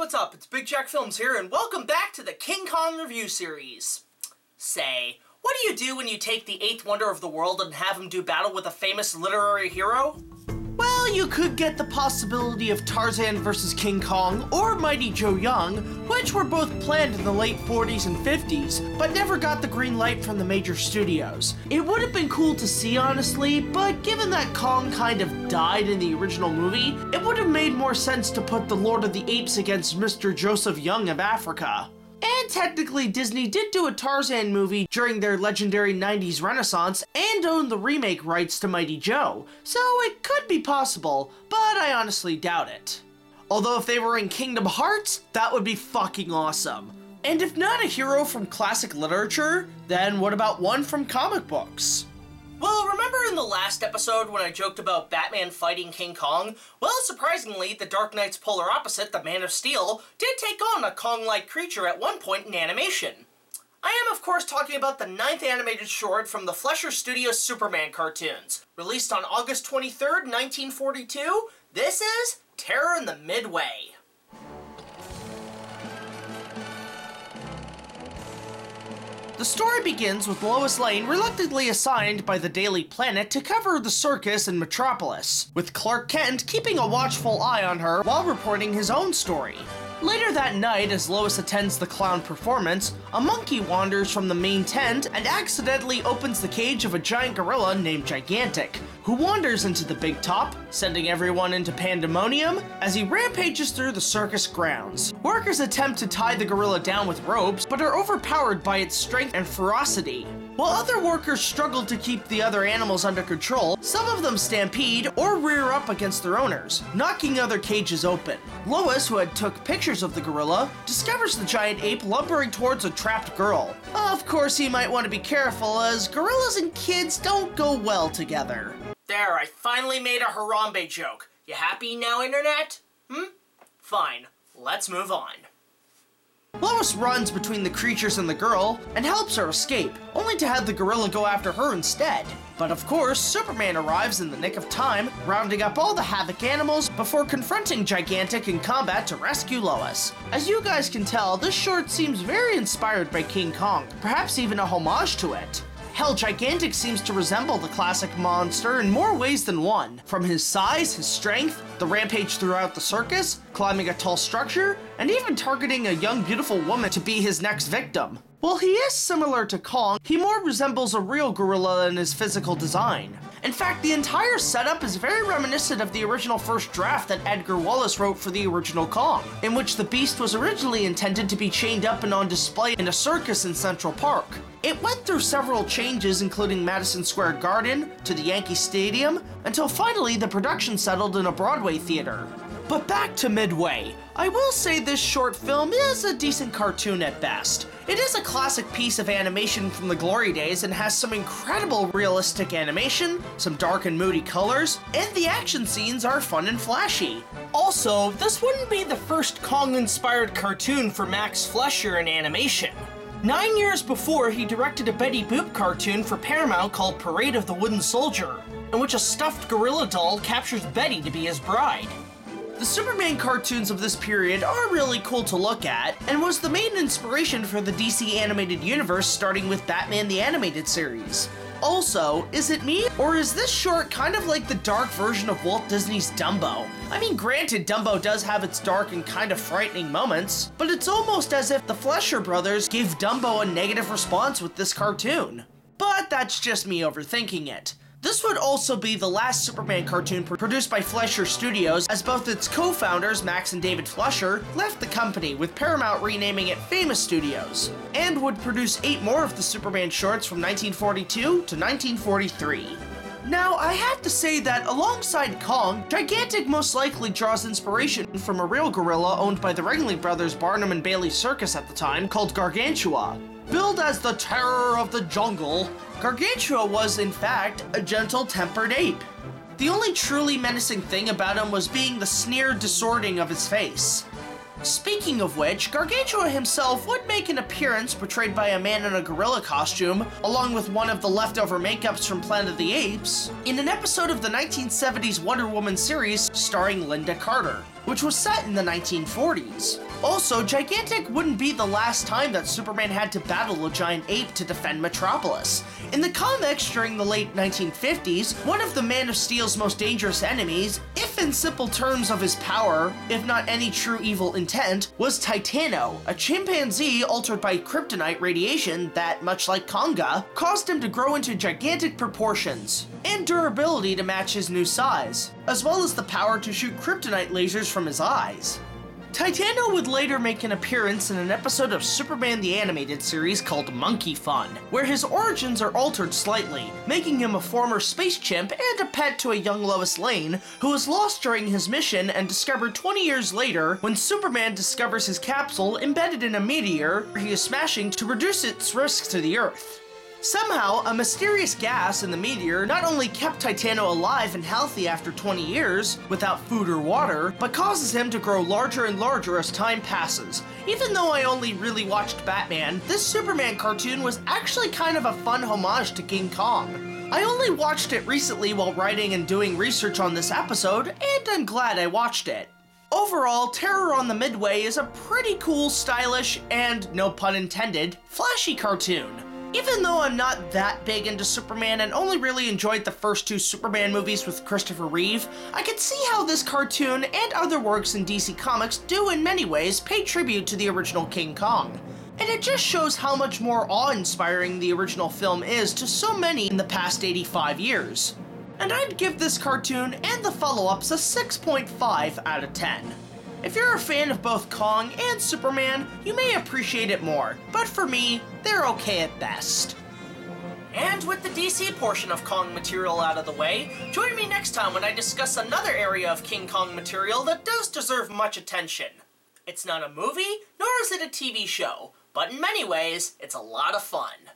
what's up? It's BigJackFilms here, and welcome back to the King Kong review series. Say, what do you do when you take the 8th wonder of the world and have him do battle with a famous literary hero? Well, you could get the possibility of Tarzan vs. King Kong or Mighty Joe Young, which were both planned in the late 40s and 50s, but never got the green light from the major studios. It would have been cool to see, honestly, but given that Kong kind of died in the original movie, it would have made more sense to put the Lord of the Apes against Mr. Joseph Young of Africa. And technically, Disney did do a Tarzan movie during their legendary 90s renaissance and owned the remake rights to Mighty Joe, so it could be possible, but I honestly doubt it. Although if they were in Kingdom Hearts, that would be fucking awesome. And if not a hero from classic literature, then what about one from comic books? Well, remember in the last episode when I joked about Batman fighting King Kong? Well, surprisingly, the Dark Knight's polar opposite, the Man of Steel, did take on a Kong-like creature at one point in animation. I am, of course, talking about the 9th animated short from the Fleischer Studios Superman cartoons. Released on August 23rd, 1942, this is Terror in the Midway. The story begins with Lois Lane reluctantly assigned by the Daily Planet to cover the circus in Metropolis, with Clark Kent keeping a watchful eye on her while reporting his own story. Later that night, as Lois attends the clown performance, a monkey wanders from the main tent and accidentally opens the cage of a giant gorilla named Gigantic, who wanders into the big top, sending everyone into pandemonium as he rampages through the circus grounds. Workers attempt to tie the gorilla down with ropes, but are overpowered by its strength and ferocity. While other workers struggle to keep the other animals under control, some of them stampede or rear up against their owners, knocking other cages open. Lois, who had took pictures of the gorilla, discovers the giant ape lumbering towards a trapped girl. Of course, you might want to be careful, as gorillas and kids don't go well together. There, I finally made a Harambe joke. You happy now, Internet? Fine, let's move on. Lois runs between the creatures and the girl and helps her escape, only to have the gorilla go after her instead. But of course, Superman arrives in the nick of time, rounding up all the Havoc animals before confronting Gigantic in combat to rescue Lois. As you guys can tell, this short seems very inspired by King Kong, perhaps even a homage to it. Hell, Gigantic seems to resemble the classic monster in more ways than one. From his size, his strength, the rampage throughout the circus, climbing a tall structure, and even targeting a young beautiful woman to be his next victim. While he is similar to Kong, he more resembles a real gorilla in his physical design. In fact, the entire setup is very reminiscent of the original first draft that Edgar Wallace wrote for the original Kong, in which the beast was originally intended to be chained up and on display in a circus in Central Park. It went through several changes, including Madison Square Garden to the Yankee Stadium, until finally the production settled in a Broadway theater. But back to Midway. I will say this short film is a decent cartoon at best. It is a classic piece of animation from the glory days and has some incredible realistic animation, some dark and moody colors, and the action scenes are fun and flashy. Also, this wouldn't be the first Kong-inspired cartoon for Max Fleischer in animation. 9 years before, he directed a Betty Boop cartoon for Paramount called Parade of the Wooden Soldier, in which a stuffed gorilla doll captures Betty to be his bride. The Superman cartoons of this period are really cool to look at, and was the main inspiration for the DC animated universe, starting with Batman the Animated Series. Also, is it me, or is this short kind of like the dark version of Walt Disney's Dumbo? I mean, granted, Dumbo does have its dark and kind of frightening moments, but it's almost as if the Fleischer brothers gave Dumbo a negative response with this cartoon. But that's just me overthinking it. This would also be the last Superman cartoon produced by Fleischer Studios, as both its co-founders, Max and David Fleischer, left the company, with Paramount renaming it Famous Studios, and would produce 8 more of the Superman shorts from 1942 to 1943. Now, I have to say that alongside Kong, Gigantic most likely draws inspiration from a real gorilla owned by the Ringling Brothers Barnum and Bailey Circus at the time, called Gargantua. Billed as the terror of the jungle, Gargantua was, in fact, a gentle-tempered ape. The only truly menacing thing about him was being the sneered distorting of his face. Speaking of which, Gargantua himself would make an appearance portrayed by a man in a gorilla costume, along with one of the leftover makeups from Planet of the Apes, in an episode of the 1970s Wonder Woman series starring Linda Carter, which was set in the 1940s. Also, Gigantic wouldn't be the last time that Superman had to battle a giant ape to defend Metropolis. In the comics during the late 1950s, one of the Man of Steel's most dangerous enemies, if in simple terms of his power, if not any true evil intent, was Titano, a chimpanzee altered by kryptonite radiation that, much like Konga, caused him to grow into gigantic proportions, and durability to match his new size, as well as the power to shoot kryptonite lasers from his eyes. Titano would later make an appearance in an episode of Superman the Animated Series called Monkey Fun, where his origins are altered slightly, making him a former space chimp and a pet to a young Lois Lane, who was lost during his mission and discovered 20 years later when Superman discovers his capsule embedded in a meteor he is smashing to reduce its risk to the Earth. Somehow, a mysterious gas in the meteor not only kept Titano alive and healthy after 20 years, without food or water, but causes him to grow larger and larger as time passes. Even though I only really watched Batman, this Superman cartoon was actually kind of a fun homage to King Kong. I only watched it recently while writing and doing research on this episode, and I'm glad I watched it. Overall, Terror on the Midway is a pretty cool, stylish, and, no pun intended, flashy cartoon. Even though I'm not that big into Superman and only really enjoyed the first two Superman movies with Christopher Reeve, I could see how this cartoon and other works in DC Comics do in many ways pay tribute to the original King Kong. And it just shows how much more awe-inspiring the original film is to so many in the past 85 years. And I'd give this cartoon and the follow-ups a 6.5 out of 10. If you're a fan of both Kong and Superman, you may appreciate it more, but for me, they're okay at best. And with the DC portion of Kong material out of the way, join me next time when I discuss another area of King Kong material that does deserve much attention. It's not a movie, nor is it a TV show, but in many ways, it's a lot of fun.